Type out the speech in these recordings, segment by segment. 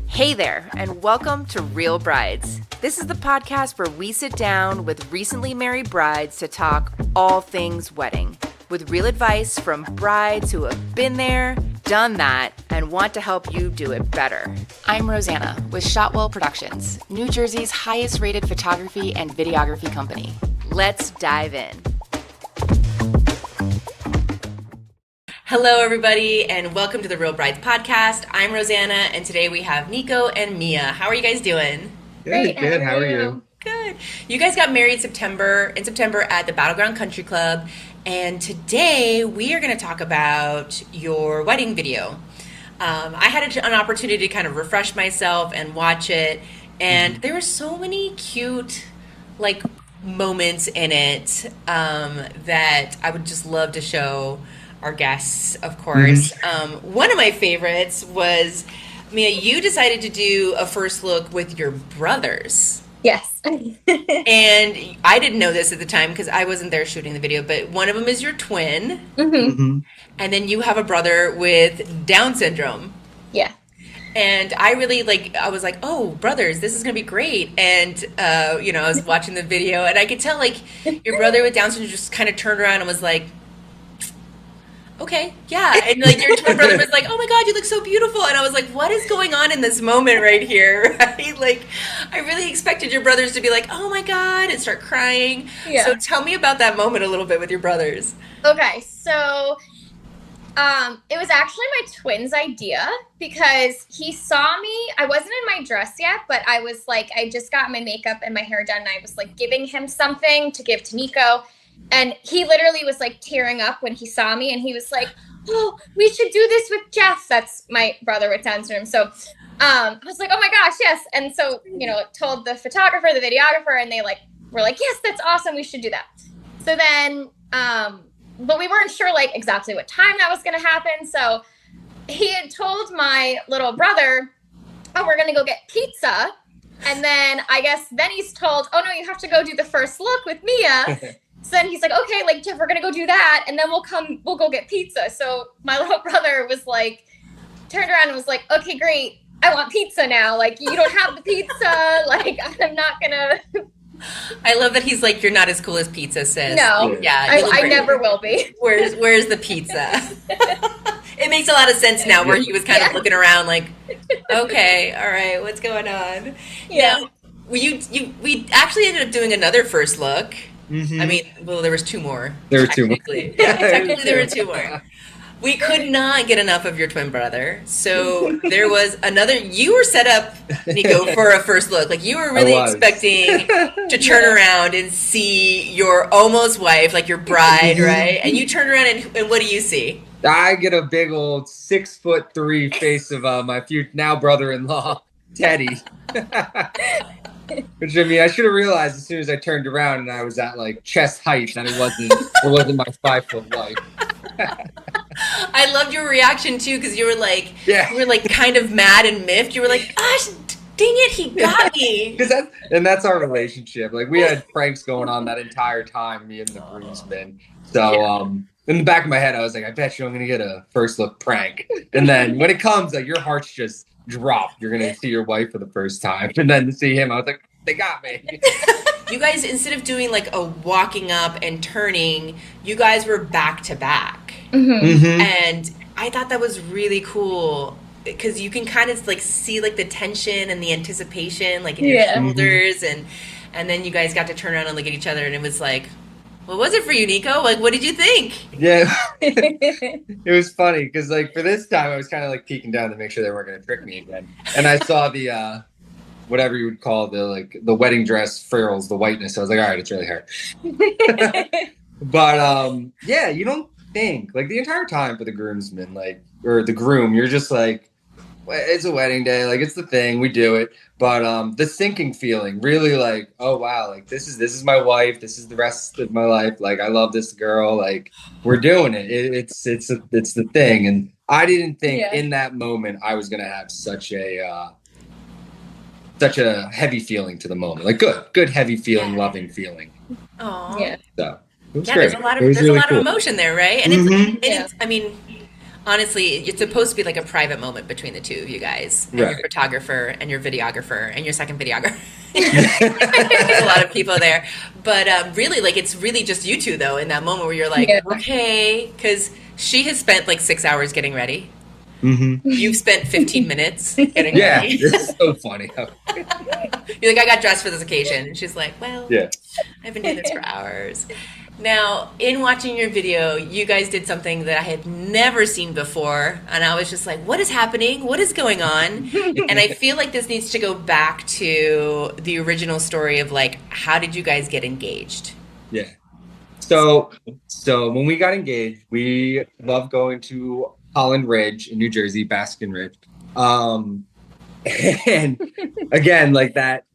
Hey there, and welcome to Real Brides. This is the podcast where we sit down with recently married brides to talk all things wedding, with real advice from brides who have been there, done that, and want to help you do it better. I'm Rosana with Shotwell Productions, New Jersey's highest rated photography and videography company. Let's dive in. Hello, everybody, and welcome to the Real Brides podcast. I'm Rosana, and today we have Nico and Mia. How are you guys doing? Great. Good. How are you? Good. You guys got married in September at the Battleground Country Club, and today we are going to talk about your wedding video. I had an opportunity to kind of refresh myself and watch it, and there were so many cute, moments in it that I would just love to show our guests, of course. One of my favorites was, Mia, you decided to do a first look with your brothers. Yes. And I didn't know this at the time because I wasn't there shooting the video, but one of them is your twin. And then you have a brother with Down syndrome. Yeah. And I really I was like, oh, brothers, this is going to be great. And, I was watching the video and I could tell your brother with Down syndrome just kind of turned around and was like, okay, yeah. And your twin brother was like, oh my God, you look so beautiful. And I was like, what is going on in this moment right here? Right? I really expected your brothers to be like, oh my God, and start crying. Yeah. So tell me about that moment a little bit with your brothers. Okay, so it was actually my twin's idea because he saw me. I wasn't in my dress yet, but I was I just got my makeup and my hair done. And I was giving him something to give to Nico. And he literally was tearing up when he saw me, and he was like, oh, we should do this with Jeff. That's my brother with Down syndrome. So I was like, oh my gosh, yes. And so, told the photographer, the videographer, and they were like, yes, that's awesome. We should do that. So then, but we weren't sure exactly what time that was going to happen. So he had told my little brother, oh, we're going to go get pizza. And then I guess then he's told, oh no, you have to go do the first look with Mia. So then he's like, okay, Jeff, we're going to go do that. And then we'll go get pizza. So my little brother was turned around and was like, okay, great. I want pizza now. You don't have the pizza. I'm not going to. I love that he's like, you're not as cool as pizza, sis. No. Yeah. I never will be. Where's the pizza? It makes a lot of sense now where he was kind of looking around okay, all right, what's going on? Yeah. Now, we actually ended up doing another first look. I mean, well, there was two more. There were two more. Yeah, technically there were two more. We could not get enough of your twin brother. So there was another, you were set up, Nico, for a first look. You were really expecting to turn around and see your almost wife, your bride, right? And you turn around and what do you see? I get a big old 6'3" face of my now brother-in-law, Teddy. Which I should have realized as soon as I turned around and I was at chest height and it wasn't my 5-foot wife. I loved your reaction too because you were kind of mad and miffed. You were like, gosh, dang it, he got me. That's our relationship. We had pranks going on that entire time, me and the groomsmen. So in the back of my head, I was like, I bet you I'm gonna get a first look prank. And then when it comes, your heart's just dropped. You're gonna see your wife for the first time, and then to see him, I was like, they got me. You guys, instead of doing a walking up and turning, you guys were back to back, and I thought that was really cool because you can kind of see the tension and the anticipation in your shoulders, and then you guys got to turn around and look at each other, and it was what was it for you, Nico? What did you think? Yeah, it was funny because for this time I was kind of peeking down to make sure they weren't going to trick me again, and I saw the whatever you would call the wedding dress frills, the whiteness. I was like, all right, it's really hard. But yeah, you don't think the entire time for the groomsmen or the groom, you're just it's a wedding day, it's the thing, we do it. But the sinking feeling, really oh wow, this is my wife, this is the rest of my life. I love this girl, we're doing it. It's the thing. And I didn't think in that moment I was gonna have such a heavy feeling to the moment. Good heavy feeling, loving feeling. Oh yeah. So it was great. There's a lot of really emotion there, right? And it's I mean, honestly, it's supposed to be like a private moment between the two of you guys, and your photographer and your videographer and your second videographer. There's a lot of people there, but really, like, it's really just you two though in that moment where you're like, okay, because she has spent like 6 hours getting ready. You've spent 15 minutes getting ready. This is so funny. You're like, I got dressed for this occasion. And she's like, well, I've been doing this for hours. Now, in watching your video, you guys did something that I had never seen before. And I was just like, what is happening? What is going on? And I feel like this needs to go back to the original story of like, how did you guys get engaged? Yeah. So when we got engaged, we loved going to Holland Ridge in New Jersey, Baskin Ridge. And again, like that,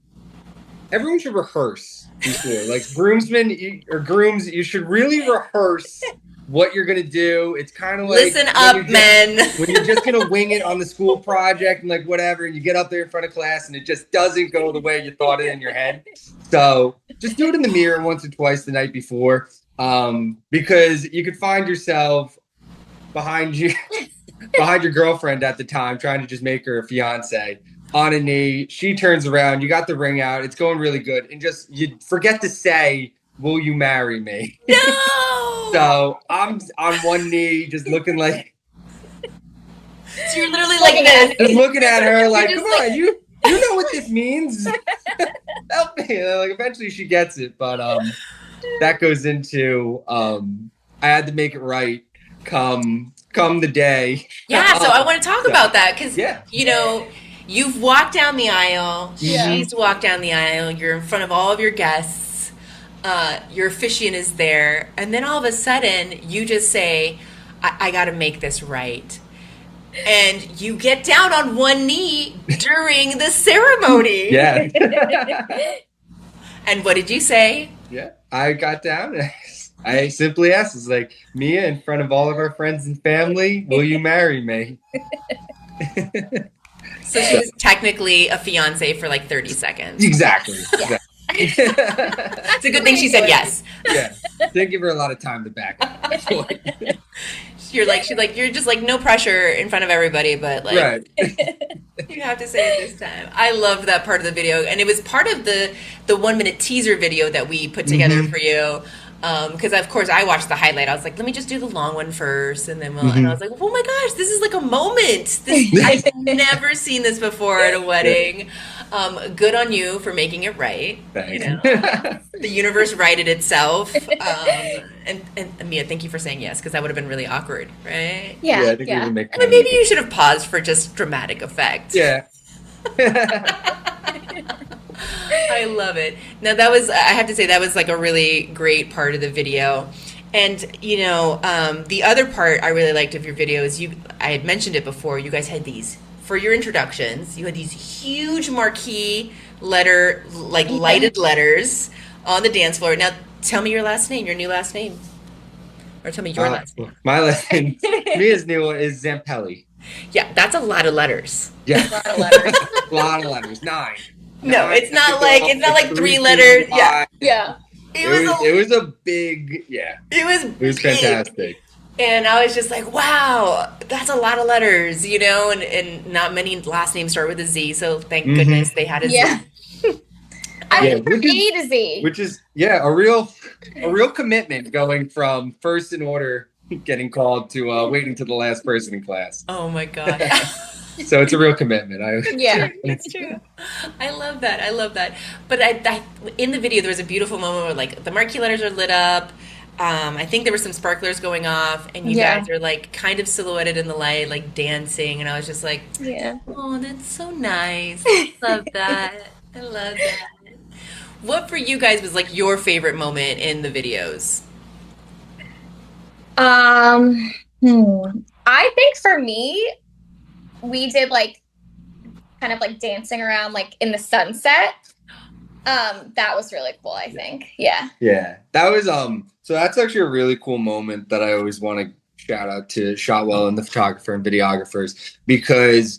everyone should rehearse before. Like groomsmen or grooms, you should really rehearse what you're gonna do. It's kind of like listen up, men. When you're just gonna wing it on the school project and like whatever, and you get up there in front of class and it just doesn't go the way you thought it in your head. So just do it in the mirror once or twice the night before, because you could find yourself behind your girlfriend at the time, trying to just make her a fiance, on a knee. She turns around, you got the ring out, it's going really good, and just you forget to say, will you marry me? No. So I'm on one knee, just looking like, so you're literally like just looking at her like, come on, like... you know what this means. Help me. Like eventually she gets it, but that goes into I had to make it right come the day. Yeah, so I want to talk about that because, you know, you've walked down the aisle. She's walked down the aisle. You're in front of all of your guests. Your officiant is there. And then all of a sudden, you just say, I got to make this right. And you get down on one knee during the ceremony. Yeah. And what did you say? Yeah, I got down and I simply asked, it's like, Mia, in front of all of our friends and family, will you marry me? So she was technically a fiance for like 30 seconds. Exactly. It's a good thing she said yes. Yeah. Didn't give her a lot of time to back up. She's like, you're just like, no pressure in front of everybody, but like, you have to say it this time. I loved that part of the video. And it was part of the 1 minute teaser video that we put together for you. Because of course I watched the highlight. I was like, let me just do the long one first, and then and I was like, oh my gosh, this is like a moment. I've never seen this before at a wedding. Good on you for making it right. Thanks. You know, the universe righted itself. And Mia, thank you for saying yes, because that would have been really awkward, right? Yeah. I think we would make. I mean, maybe you should have paused for just dramatic effect. Yeah. I love it. Now I have to say that was like a really great part of the video. And, you know, the other part I really liked of your video is I had mentioned it before, you guys had these, for your introductions, you had these huge marquee lighted letters on the dance floor. Now, tell me your last name, your new last name. Or tell me your last name. My last name, Mia's new one, is Zampelli. Yeah, that's a lot of letters. Yeah. A lot of letters. A lot of letters. 9. No, it's not like 3 letters. Yeah. It was a big, It was fantastic. And I was just like, wow, that's a lot of letters, you know, and not many last names start with a Z, so thank goodness they had a Z. Yeah. I mean, from A to Z. Which is, a real commitment going from first in order getting called to waiting to the last person in class. Oh my God. So it's a real commitment. It's true. I love that. But I in the video, there was a beautiful moment where like the marquee letters are lit up. I think there were some sparklers going off, and you guys are like kind of silhouetted in the light, like dancing. And I was just like, oh, that's so nice. I love that. What for you guys was like your favorite moment in the videos? I think for me, we did like kind of like dancing around like in the sunset. That was really cool, I think. Yeah. That was so that's actually a really cool moment that I always want to shout out to Shotwell and the photographer and videographers, because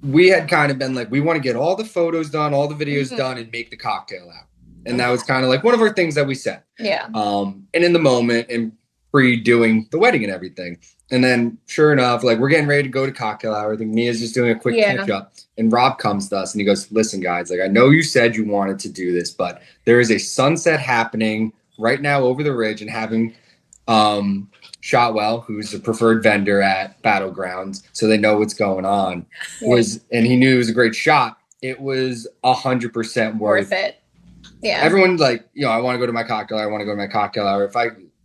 we had kind of been like, we want to get all the photos done, all the videos done, and make the cocktail out. And that was kind of like one of our things that we said. Yeah. And in the moment and pre-doing the wedding and everything. And then sure enough, like we're getting ready to go to cocktail hour. I think Mia's just doing a quick catch up. And Rob comes to us and he goes, listen, guys, like I know you said you wanted to do this, but there is a sunset happening right now over the ridge, and having Shotwell, who's a preferred vendor at Battlegrounds, so they know what's going on, and he knew it was a great shot. It was 100% worth it. Yeah. Everyone's like, I want to go to my cocktail hour. I want to go to my cocktail hour.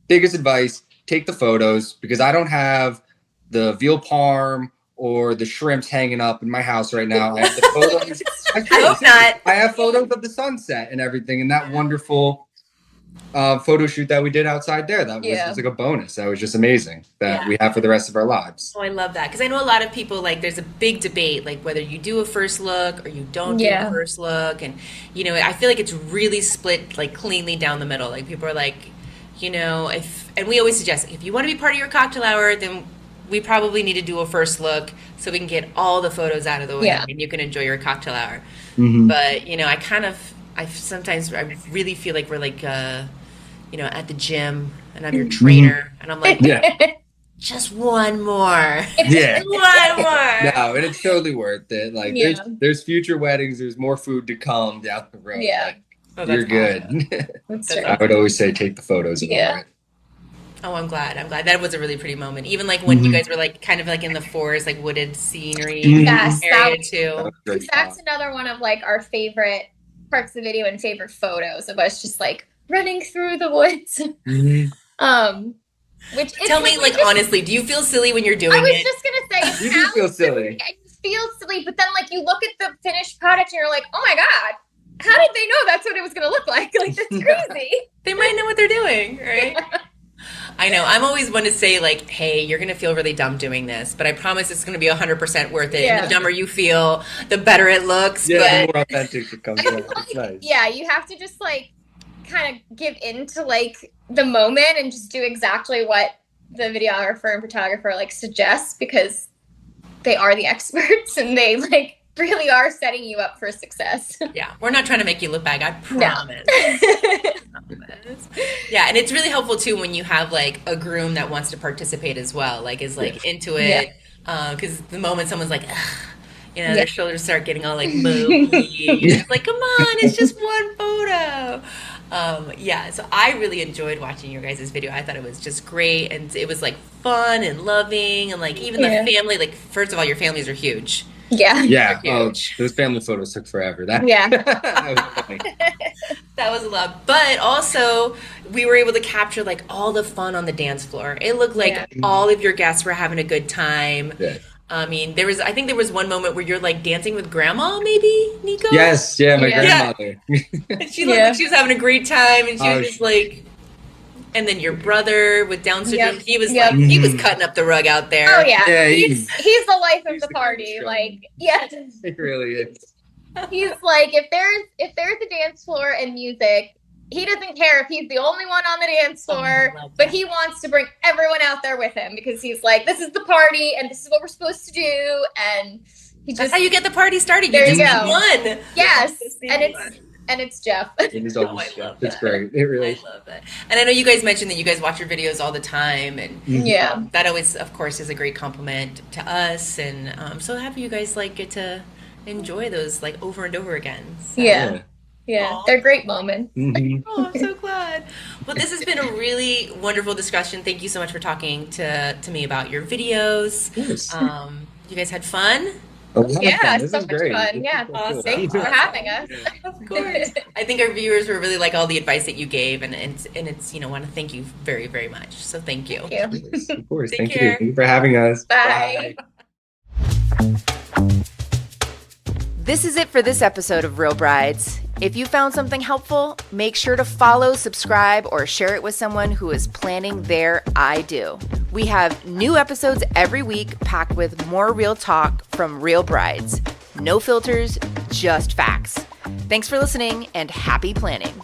Biggest advice, take the photos, because I don't have the veal parm or the shrimps hanging up in my house right now. I have the photos. I hope not. I have photos of the sunset and everything, and that wonderful photo shoot that we did outside there. That was just like a bonus. That was just amazing that we have for the rest of our lives. Oh, I love that, because I know a lot of people, like, there's a big debate, like whether you do a first look or you don't do a first look, and I feel like it's really split like cleanly down the middle. Like people are like, and we always suggest, if you want to be part of your cocktail hour, then we probably need to do a first look so we can get all the photos out of the way and you can enjoy your cocktail hour. Mm-hmm. But I sometimes really feel like we're like at the gym and I'm your trainer and I'm like, just one more. Yeah. One more. No, and it's totally worth it. Like there's future weddings, there's more food to come down the road. Yeah. Like, you're good. That's true. I would always say take the photos of it. Oh, I'm glad. That was a really pretty moment. Even like when you guys were like kind of like in the forest, like wooded scenery area too. That's another one of like our favorite parts of the video and favorite photos of us just like running through the woods. Which tell me, like, honestly, do you feel silly when you're doing it? I was just gonna say, you do feel silly. I feel silly, but then like you look at the finished product and you're like, oh my god, how did they know that's what it was gonna look like? Like that's crazy. They might know what they're doing, right? I know. I'm always one to say, like, hey, you're going to feel really dumb doing this, but I promise it's going to be 100% worth it. And the dumber you feel, the better it looks. Yeah, the more authentic it comes out. It's nice. Yeah, you have to just, like, kind of give in to, like, the moment and just do exactly what the videographer and photographer, like, suggests, because they are the experts and they, like, really are setting you up for success. Yeah, we're not trying to make you look bad, I promise. Yeah, and it's really helpful too when you have like a groom that wants to participate as well, like is like into it, because the moment someone's like, their shoulders start getting all like moody, it's like, come on, it's just one photo. So I really enjoyed watching your guys' video. I thought it was just great, and it was like fun and loving, and like even the family, like first of all, your families are huge. Yeah. Oh, those family photos took forever. That was funny. That was a lot. But also, we were able to capture like all the fun on the dance floor. It looked like all of your guests were having a good time. Yeah. I mean, I think there was one moment where you're like dancing with grandma, maybe, Nico? Yes, my grandmother. She looked like she was having a great time, and she was just like. And then your brother with Down syndrome, he was like, he was cutting up the rug out there. Oh yeah, he's the life of the party. Like, it really is. He's like, if there's a dance floor and music, he doesn't care if he's the only one on the dance floor, but he wants to bring everyone out there with him because he's like, this is the party and this is what we're supposed to do, and that's how you get the party started. There you just go. Need one. Yes, and it's Jeff. It is always Jeff. It's great. It really is. I love it. And I know you guys mentioned that you guys watch your videos all the time. And that always, of course, is a great compliment to us. And I'm so happy you guys like get to enjoy those like over and over again. So. Yeah. They're great moments. Oh, I'm so glad. Well, this has been a really wonderful discussion. Thank you so much for talking to me about your videos. Yes. You guys had fun? So much fun. Yeah, awesome. Thanks for having us. Of course. I think our viewers will really like all the advice that you gave, and it's want to thank you very, very much. So thank you. Of course. Thank you. Thank you for having us. Bye. This is it for this episode of Real Brides. If you found something helpful, make sure to follow, subscribe, or share it with someone who is planning their I do. We have new episodes every week packed with more real talk from real brides. No filters, just facts. Thanks for listening and happy planning.